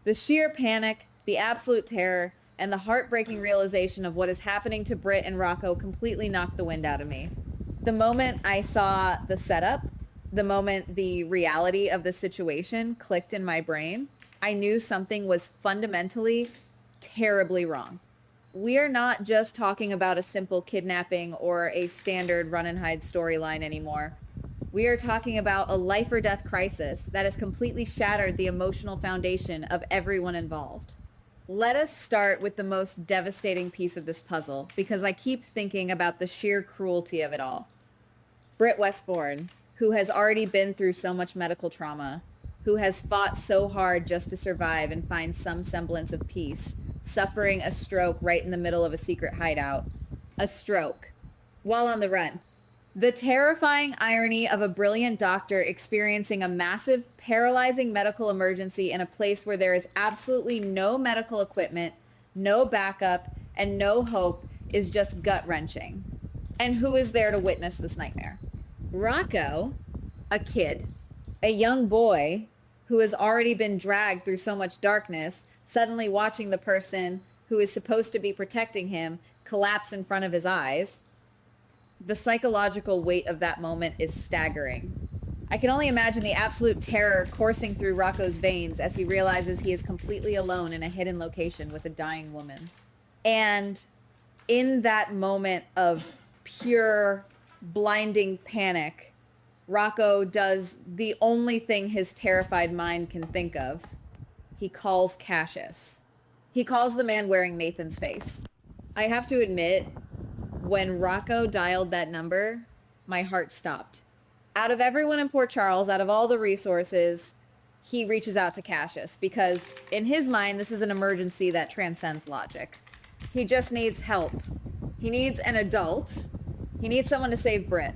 The sheer panic, the absolute terror, and the heartbreaking realization of what is happening to Britt and Rocco completely knocked the wind out of me. The moment I saw the setup, the moment the reality of the situation clicked in my brain, I knew something was fundamentally terribly wrong. We are not just talking about a simple kidnapping or a standard run and hide storyline anymore. We are talking about a life or death crisis that has completely shattered the emotional foundation of everyone involved. Let us start with the most devastating piece of this puzzle, because I keep thinking about the sheer cruelty of it all. Britt Westbourne, who has already been through so much medical trauma, who has fought so hard just to survive and find some semblance of peace, suffering a stroke right in the middle of a secret hideout. A stroke, while on the run. The terrifying irony of a brilliant doctor experiencing a massive, paralyzing medical emergency in a place where there is absolutely no medical equipment, no backup, and no hope is just gut-wrenching. And who is there to witness this nightmare? Rocco, a kid, a young boy who has already been dragged through so much darkness, suddenly watching the person who is supposed to be protecting him collapse in front of his eyes. The psychological weight of that moment is staggering. I can only imagine the absolute terror coursing through Rocco's veins as he realizes he is completely alone in a hidden location with a dying woman. And in that moment of pure, blinding panic, Rocco does the only thing his terrified mind can think of. He calls Cassius. He calls the man wearing Nathan's face. I have to admit, when Rocco dialed that number, my heart stopped. Out of everyone in Port Charles, out of all the resources, he reaches out to Cassius because in his mind, this is an emergency that transcends logic. He just needs help. He needs an adult. He needs someone to save Britt.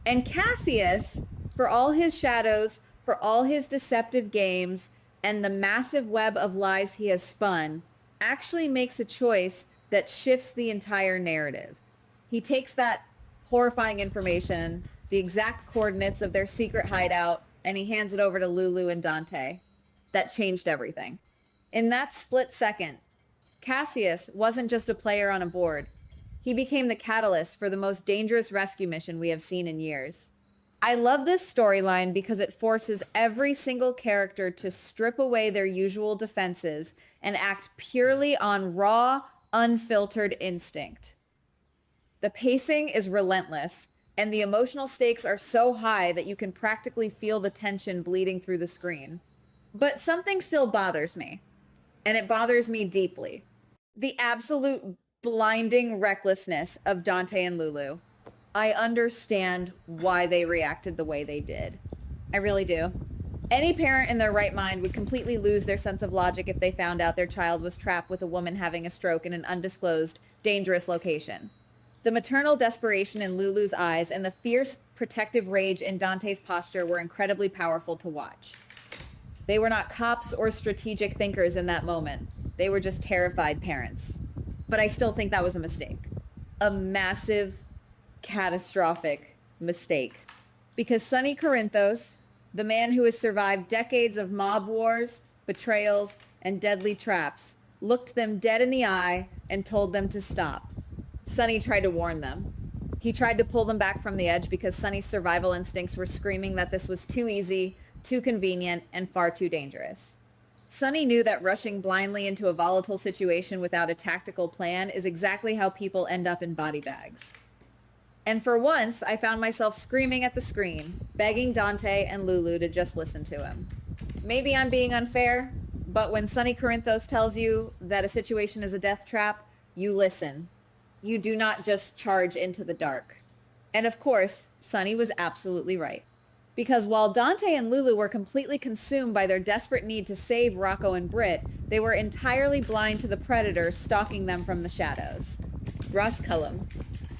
And Cassius, for all his shadows, for all his deceptive games, and the massive web of lies he has spun, actually makes a choice that shifts the entire narrative. He takes that horrifying information, the exact coordinates of their secret hideout, and he hands it over to Lulu and Dante. That changed everything. In that split second, Cassius wasn't just a player on a board. He became the catalyst for the most dangerous rescue mission we have seen in years. I love this storyline because it forces every single character to strip away their usual defenses and act purely on raw, unfiltered instinct. The pacing is relentless, and the emotional stakes are so high that you can practically feel the tension bleeding through the screen. But something still bothers me, and it bothers me deeply. The absolute blinding recklessness of Dante and Lulu. I understand why they reacted the way they did. I really do. Any parent in their right mind would completely lose their sense of logic if they found out their child was trapped with a woman having a stroke in an undisclosed, dangerous location. The maternal desperation in Lulu's eyes and the fierce, protective rage in Dante's posture were incredibly powerful to watch. They were not cops or strategic thinkers in that moment. They were just terrified parents. But I still think that was a mistake. A massive, catastrophic mistake. Because Sonny Corinthos, the man who has survived decades of mob wars, betrayals, and deadly traps, looked them dead in the eye and told them to stop. Sonny tried to warn them. He tried to pull them back from the edge because Sonny's survival instincts were screaming that this was too easy, too convenient, and far too dangerous. Sonny knew that rushing blindly into a volatile situation without a tactical plan is exactly how people end up in body bags. And for once, I found myself screaming at the screen, begging Dante and Lulu to just listen to him. Maybe I'm being unfair, but when Sonny Corinthos tells you that a situation is a death trap, you listen. You do not just charge into the dark. And of course, Sonny was absolutely right. Because while Dante and Lulu were completely consumed by their desperate need to save Rocco and Britt, they were entirely blind to the predator stalking them from the shadows. Ross Cullum.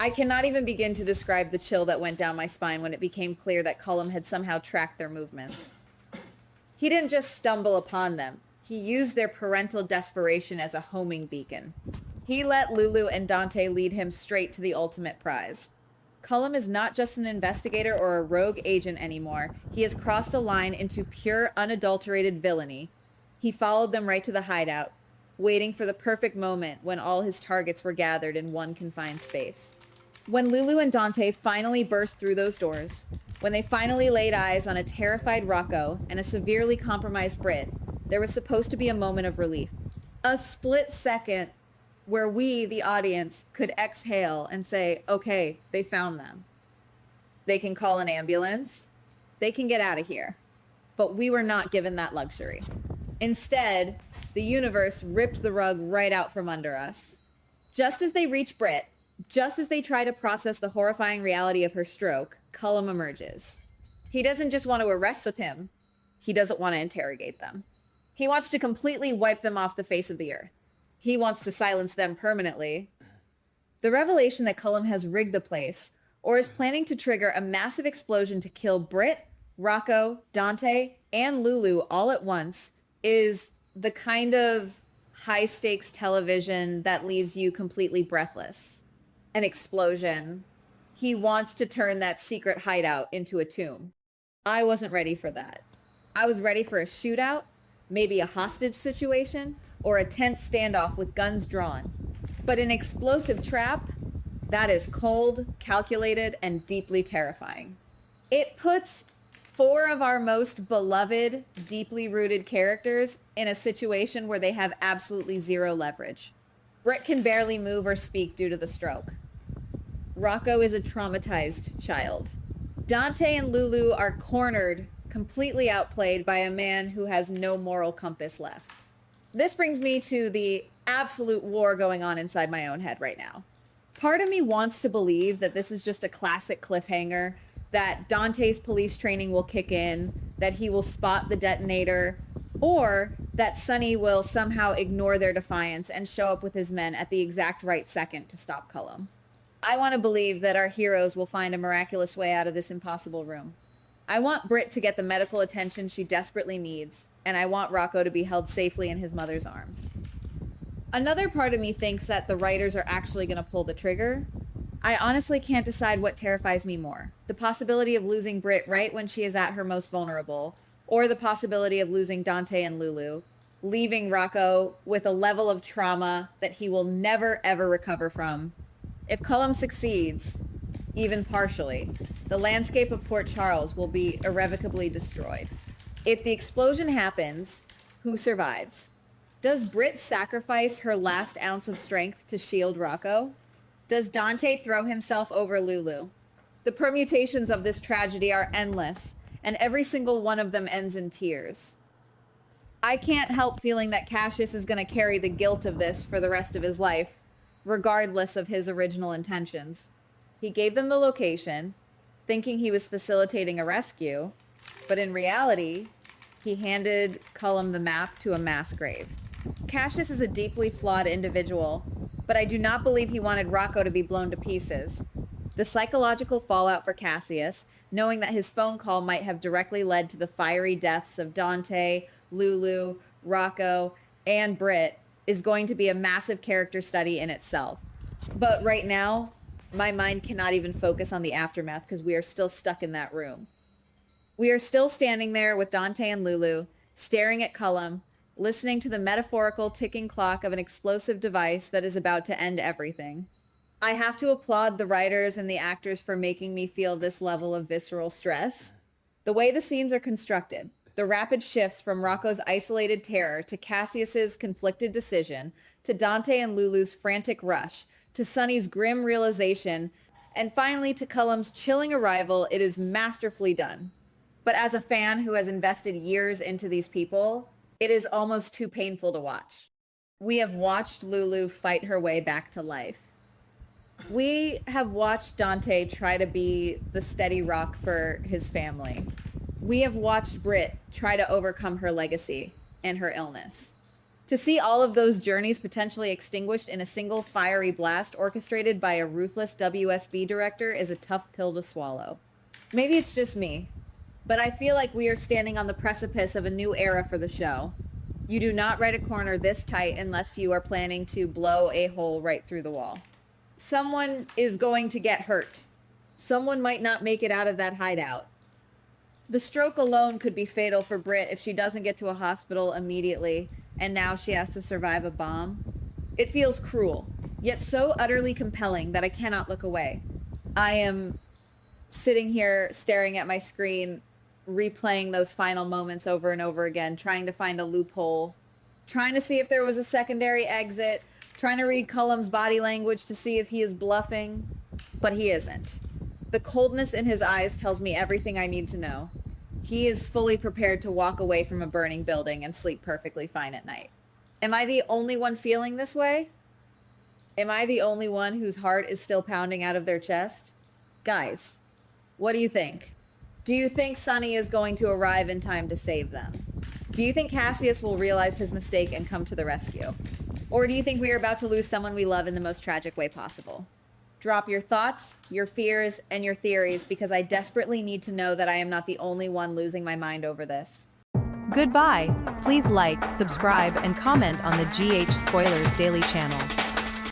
I cannot even begin to describe the chill that went down my spine when it became clear that Cullum had somehow tracked their movements. He didn't just stumble upon them. He used their parental desperation as a homing beacon. He let Lulu and Dante lead him straight to the ultimate prize. Cullum is not just an investigator or a rogue agent anymore. He has crossed a line into pure, unadulterated villainy. He followed them right to the hideout, waiting for the perfect moment when all his targets were gathered in one confined space. When Lulu and Dante finally burst through those doors, when they finally laid eyes on a terrified Rocco and a severely compromised Britt, there was supposed to be a moment of relief. A split second where we, the audience, could exhale and say, okay, they found them. They can call an ambulance. They can get out of here. But we were not given that luxury. Instead, the universe ripped the rug right out from under us. Just as they reach Britt, just as they try to process the horrifying reality of her stroke, Cullum emerges. He doesn't just want to arrest with him. He doesn't want to interrogate them. He wants to completely wipe them off the face of the earth. He wants to silence them permanently. The revelation that Cullum has rigged the place, or is planning to trigger a massive explosion to kill Britt, Rocco, Dante, and Lulu all at once, is the kind of high-stakes television that leaves you completely breathless. An explosion. He wants to turn that secret hideout into a tomb. I wasn't ready for that. I was ready for a shootout, maybe a hostage situation, or a tense standoff with guns drawn. But an explosive trap, that is cold, calculated, and deeply terrifying. It puts 4 of our most beloved, deeply rooted characters in a situation where they have absolutely zero leverage. Britt can barely move or speak due to the stroke. Rocco is a traumatized child. Dante and Lulu are cornered, completely outplayed by a man who has no moral compass left. This brings me to the absolute war going on inside my own head right now. Part of me wants to believe that this is just a classic cliffhanger, that Dante's police training will kick in, that he will spot the detonator, or that Sonny will somehow ignore their defiance and show up with his men at the exact right second to stop Cullum. I want to believe that our heroes will find a miraculous way out of this impossible room. I want Britt to get the medical attention she desperately needs, and I want Rocco to be held safely in his mother's arms. Another part of me thinks that the writers are actually going to pull the trigger. I honestly can't decide what terrifies me more. The possibility of losing Britt right when she is at her most vulnerable, or the possibility of losing Dante and Lulu, leaving Rocco with a level of trauma that he will never ever recover from. If Cullum succeeds, even partially, the landscape of Port Charles will be irrevocably destroyed. If the explosion happens, who survives? Does Britt sacrifice her last ounce of strength to shield Rocco? Does Dante throw himself over Lulu? The permutations of this tragedy are endless, and every single one of them ends in tears. I can't help feeling that Cassius is going to carry the guilt of this for the rest of his life, regardless of his original intentions. He gave them the location, thinking he was facilitating a rescue, but in reality, he handed Cullum the map to a mass grave. Cassius is a deeply flawed individual, but I do not believe he wanted Rocco to be blown to pieces. The psychological fallout for Cassius, knowing that his phone call might have directly led to the fiery deaths of Dante, Lulu, Rocco, and Britt, is going to be a massive character study in itself. But right now, my mind cannot even focus on the aftermath because we are still stuck in that room. We are still standing there with Dante and Lulu, staring at Cullum, listening to the metaphorical ticking clock of an explosive device that is about to end everything. I have to applaud the writers and the actors for making me feel this level of visceral stress. The way the scenes are constructed, the rapid shifts from Rocco's isolated terror to Cassius's conflicted decision, to Dante and Lulu's frantic rush, to Sonny's grim realization, and finally to Cullum's chilling arrival, it is masterfully done. But as a fan who has invested years into these people, it is almost too painful to watch. We have watched Lulu fight her way back to life. We have watched Dante try to be the steady rock for his family. We have watched Britt try to overcome her legacy and her illness. To see all of those journeys potentially extinguished in a single fiery blast orchestrated by a ruthless WSB director is a tough pill to swallow. Maybe it's just me, but I feel like we are standing on the precipice of a new era for the show. You do not write a corner this tight unless you are planning to blow a hole right through the wall. Someone is going to get hurt. Someone might not make it out of that hideout. The stroke alone could be fatal for Britt if she doesn't get to a hospital immediately, and now she has to survive a bomb. It feels cruel, yet so utterly compelling that I cannot look away. I am sitting here staring at my screen, replaying those final moments over and over again, trying to find a loophole, trying to see if there was a secondary exit, trying to read Cullum's body language to see if he is bluffing, but he isn't. The coldness in his eyes tells me everything I need to know. He is fully prepared to walk away from a burning building and sleep perfectly fine at night. Am I the only one feeling this way? Am I the only one whose heart is still pounding out of their chest? Guys, what do you think? Do you think Sonny is going to arrive in time to save them? Do you think Cassius will realize his mistake and come to the rescue? Or do you think we are about to lose someone we love in the most tragic way possible? Drop your thoughts, your fears, and your theories because I desperately need to know that I am not the only one losing my mind over this. Goodbye. Please like, subscribe, and comment on the GH Spoilers Daily channel.